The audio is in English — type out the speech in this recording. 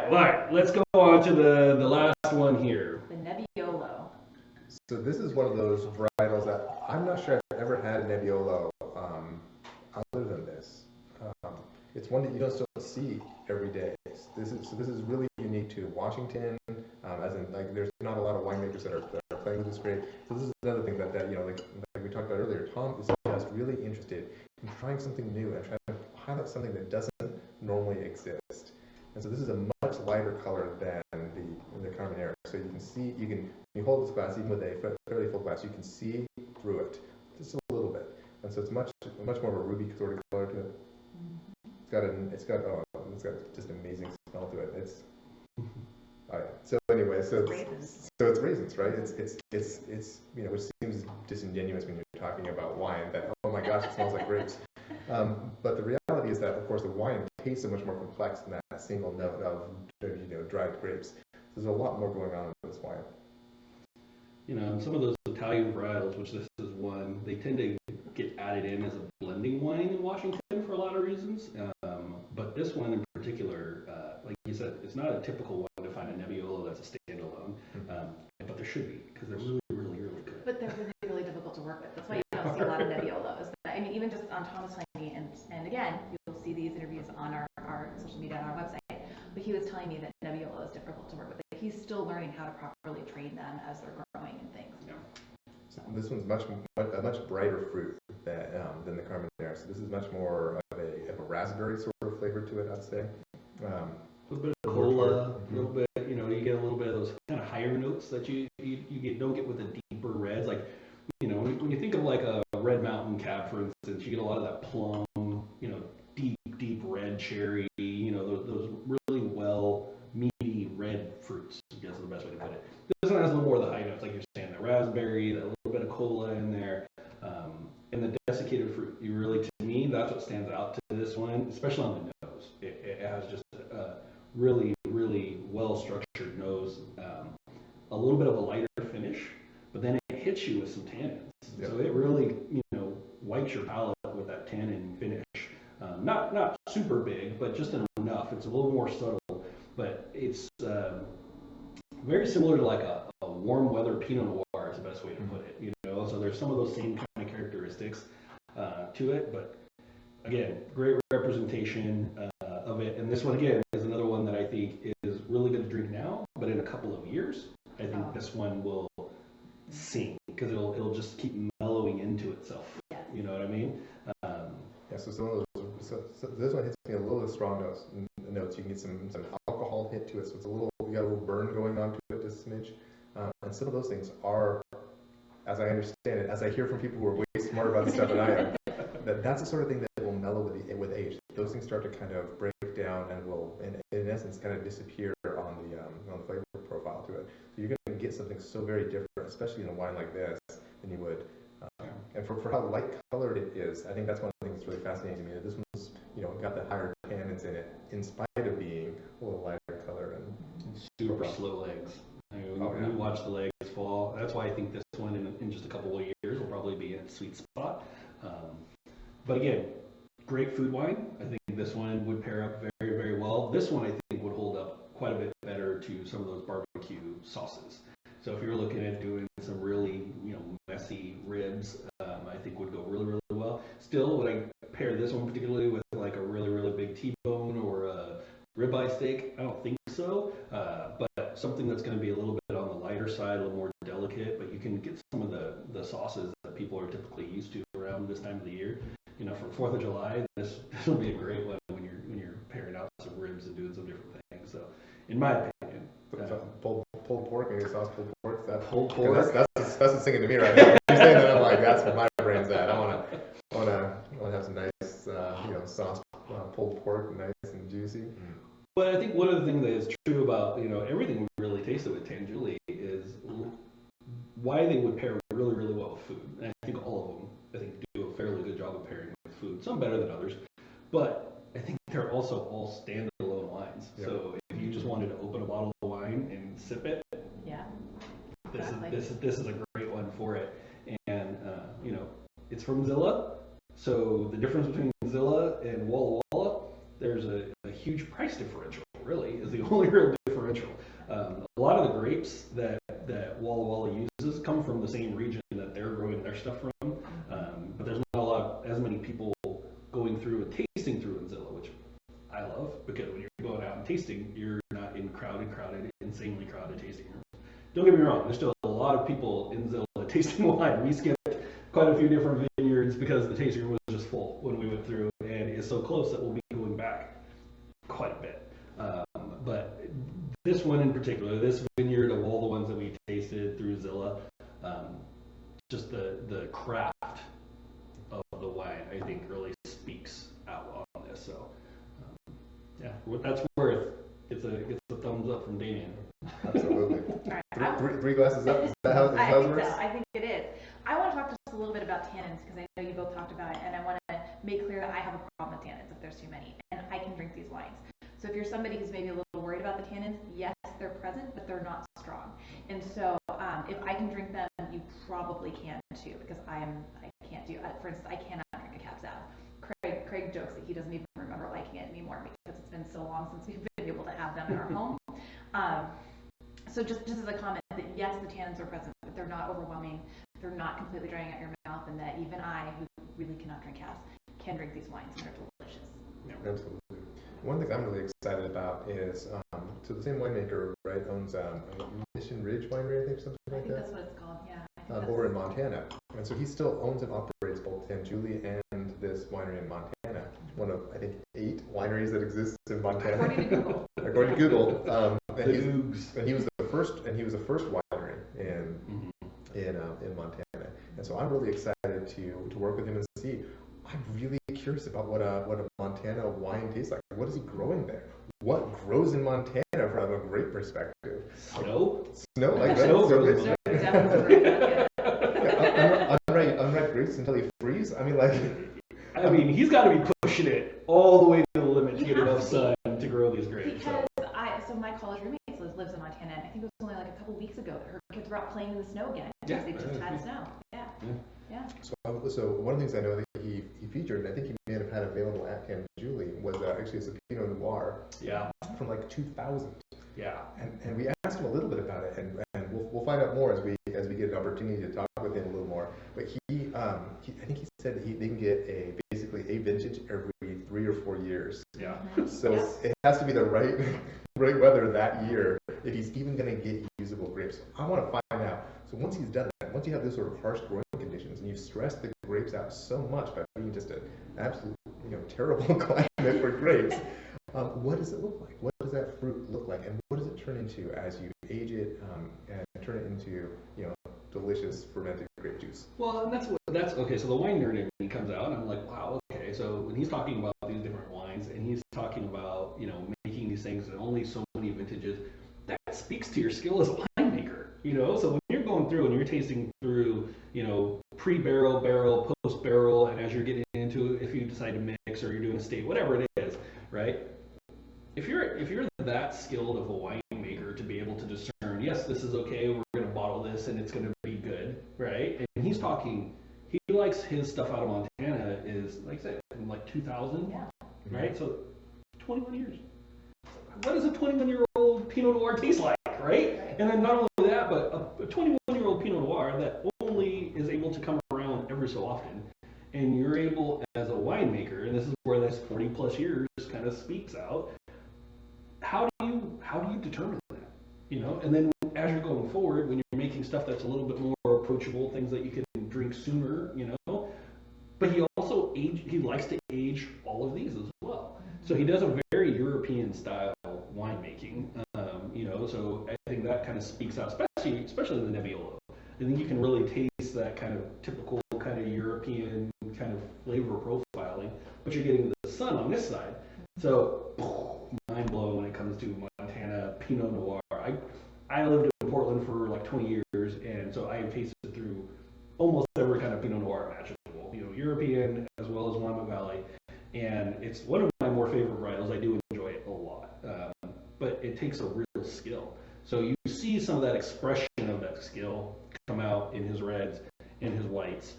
All right, let's go on to the last one here. The Nebbiolo. So this is one of those varietals that I'm not sure I've ever had Nebbiolo other than this. It's one that you don't still see every day. This is really unique to Washington, as in like there's not a lot of winemakers that are playing with this grape. So this is another thing that like we talked about earlier. Tom is just really interested in trying something new and trying to highlight something that doesn't normally exist. And so this is a much lighter color than the Carmenere. So you can see, you hold this glass, even with a fairly full glass, you can see through it just a little bit. And so it's much more of a ruby sort of color to it. It's got just amazing smell to it. It's oh yeah. So anyway, so it's raisins, right? It's which seems disingenuous when you're talking about wine. That oh my gosh, it smells like grapes. But the reality is that of course the wine tastes so much more complex than that single note of dried grapes. There's a lot more going on in this wine. And some of those Italian varietals, which this is one, they tend to get added in as a blending wine in Washington for a lot of reasons. But this one in particular, like you said, it's not a typical one to find a Nebbiolo that's a standalone. But there should be, because they're really, really, really good. But they're really, really difficult to work with. That's why you don't see a lot of Nebbiolos. I mean, even just on Thomas telling me, and again, you'll see these interviews on our social media and our website, but he was telling me that Nebbiolo is difficult to work with. He's still learning how to properly trade them as they're growing and things. Yeah. So this one's a much brighter fruit than the Carmenere. So this is much more of a raspberry sort of flavor to it, I'd say. A little bit of cola, a little bit, you get a little bit of those kind of higher notes that you don't get with the deeper reds. Like, when you think of like a Red Mountain Cab, for instance, you get a lot of that plum, deep red cherry, those really well meaty red fruits, I guess is the best way to put it. This one has a little more of the high notes, like you're saying, the raspberry, that little bit of cola in there, and the desiccated fruit. To me, that's what stands out to this one, especially on the nose. It has just a really, really well-structured nose, a little bit of a lighter finish, but then it hits you with some tannins. Yep. So it really, wipes your palate with that tannin finish. Not super big, but just enough. It's a little more subtle, but it's very similar to like a warm weather Pinot Noir is the best way to put it. So there's some of those same kind of characteristics to it, but again, great representation of it. And this one again is another one that I think is really good to drink now, but in a couple of years, I think this one will sing because it'll just keep mellowing into itself. Yes. You know what I mean? Yeah. So some of those. So this one hits me a little bit strong notes. You can get some alcohol hit to it, so it's you got a little burn going on to it, just a smidge. And some of those things are, as I understand it, as I hear from people who are way smarter about this stuff than I am, that's the sort of thing that will mellow with age. Those things start to kind of break down and will, in essence, kind of disappear on the flavor profile to it. So you're going to get something so very different, especially in a wine like this, than you would. And for how light colored it is, I think that's one of the things that's really fascinating to me. That this one's, got the higher tannins in it, in spite of being a little lighter color and super slow legs. We watch the legs fall. That's why I think this one in just a couple of years will probably be in its sweet spot. But again, great food wine. I think this one would pair up very, very well. This one I think would hold up quite a bit better to some of those barbecue sauces. So if you're looking at doing some really, messy ribs, I think would go really, really well. Still, would I pair this one particularly with like a really, really big T-bone or a ribeye steak? I don't think so. But something that's going to be a little bit on the lighter side, a little more delicate, but you can get some of the sauces that people are typically used to around this time of the year. For 4th of July, this would be a great one when you're pairing out some ribs and doing some different things. So, in my opinion, pulled pork, maybe sauce pulled pork. Pulled pork. That's what's thinking to me right now. You're saying that, I'm like, that's where my brain's at. I want to have some nice, sauce pulled pork, nice and juicy. But I think one of the things that is true about everything we really tasted with Tanjuli is why they would pair really, really well with food. And I think all of them, do a fairly good job of pairing with food. Some better than others, but I think they're also all standalone wines. Yep. So if you just wanted to open a bottle of wine and sip it, this is a great one for it. And it's from Zilla. So the difference between Zilla and Walla Walla, there's a huge price differential. Really, is the only real differential. A lot of the grapes that Walla Walla uses come from the same region that they're growing their stuff from, but there's not as many people going through and tasting through in Zilla, which I love, because when you're going out and tasting, you're not in crowded, insanely crowded tasting rooms. Don't get me wrong, there's still a lot of people in Zilla tasting wine. We skipped quite a few different vineyards because the tasting room was just full when we went through, and it's so close that we'll be going back quite a bit. But this one in particular, this vineyard of all the ones that we tasted through Zilla, just the craft of the wine, I think, really speaks out on this. So, yeah, that's worth. It's a thumbs up from Damien. Absolutely. All right, Three glasses up. Is that how I it think works? so. I think it is. I want to talk just a little bit about tannins, because I know you both talked about it, and I want to make clear that I have a problem with tannins if there's too many, and I can drink these wines. So if you're somebody who's maybe a little worried about the tannins, yes, they're present, but they're not strong. And so if I can drink them, you probably can too, because I can't do. For instance, I cannot drink a Cab Sav. Craig jokes that he doesn't even remember liking it anymore because it's been so long since we've been able to have them in our home. So just as a comment that yes, the tannins are present, but they're not overwhelming. They're not completely drying out your mouth, and that even I, who really cannot drink Cabs, can drink these wines, and they're delicious. Absolutely. One thing I'm really excited about is, so the same winemaker, right, owns Mission Ridge Winery, I think, something I like think that. that's what it's called, yeah. Over in Montana. And so he still owns and operates both Tanjuli and this winery in Montana. One of, I think, 8 wineries that exist in Montana. According to Google. According to Google. And he was the first winery in Montana. And so I'm really excited to work with him and see. I'm really curious about what a Montana wine tastes like. What is he growing there? What grows in Montana from a grape perspective? Snow? Snow, like that. Snow So grows in it's- Definitely great. unripe grapes until they freeze. I mean, like. I mean, he's got to be pushing it all the way to the limit to get enough sun to grow these grapes. Because so my college roommate lives in Montana, and I think it was only like a couple weeks ago that her kids were out playing in the snow again. Yeah. Because they just had snow. Yeah. So one of the things I know that he featured, and I think he may have had available at Tanjuli, was actually a Pinot Noir Yeah. from like 2000. Yeah. And we asked him a little bit about it, and we'll find out more as we get an opportunity to talk with him a little more. But I think he said that they can get basically a vintage every 3 or 4 years. Yeah. So it has to be the right weather that year if he's even going to get usable grapes. I want to find out. So once he's done that, once you have this sort of harsh growing conditions, and you've stressed the grapes out so much by being just an absolute terrible climate for grapes, what does it look like? What does that fruit look like, and what does it turn into as you age it and turn it into delicious fermented grape juice? Well, and that's okay. So the wine nerd in me comes out, and I'm like, wow, okay. So when he's talking about these different wines, and he's talking about making these things and only so many vintages, that speaks to your skill as a winemaker. So when you're going through and you're tasting through, pre-barrel, barrel, post-barrel, and as you're getting into it, if you decide to mix or you're doing a state, whatever it is, right? If you're that skilled of a winemaker to be able to discern, yes, this is okay, we're going to bottle this and it's going to be good, right? And he's talking, he likes his stuff out of Montana is, like I said, from like 2000, right? So 21 years. What does a 21-year-old Pinot Noir taste like, right? And then not only that, but a 21-year-old Pinot Noir that only is able to come around every so often. And you're able, as a winemaker, and this is where this 40 plus years kind of speaks out, how do you determine that? And then as you're going forward, when you're making stuff that's a little bit more approachable, things that you can drink sooner, but he also he likes to age all of these as well. So he does a very European style winemaking, so I think that kind of speaks out, especially in the Nebbiolo. I think you can really taste that kind of typical kind of European kind of flavor profiling, but you're getting the sun on this side. So mind blown when it comes to Montana Pinot Noir. I lived in Portland for like 20 years, and so I have tasted through almost every kind of Pinot Noir imaginable, European as well as Willamette Valley, and it's one of my more favorite varietals. I do enjoy it a lot, but it takes a real skill. So you see some of that expression of that skill come out in his reds and his whites,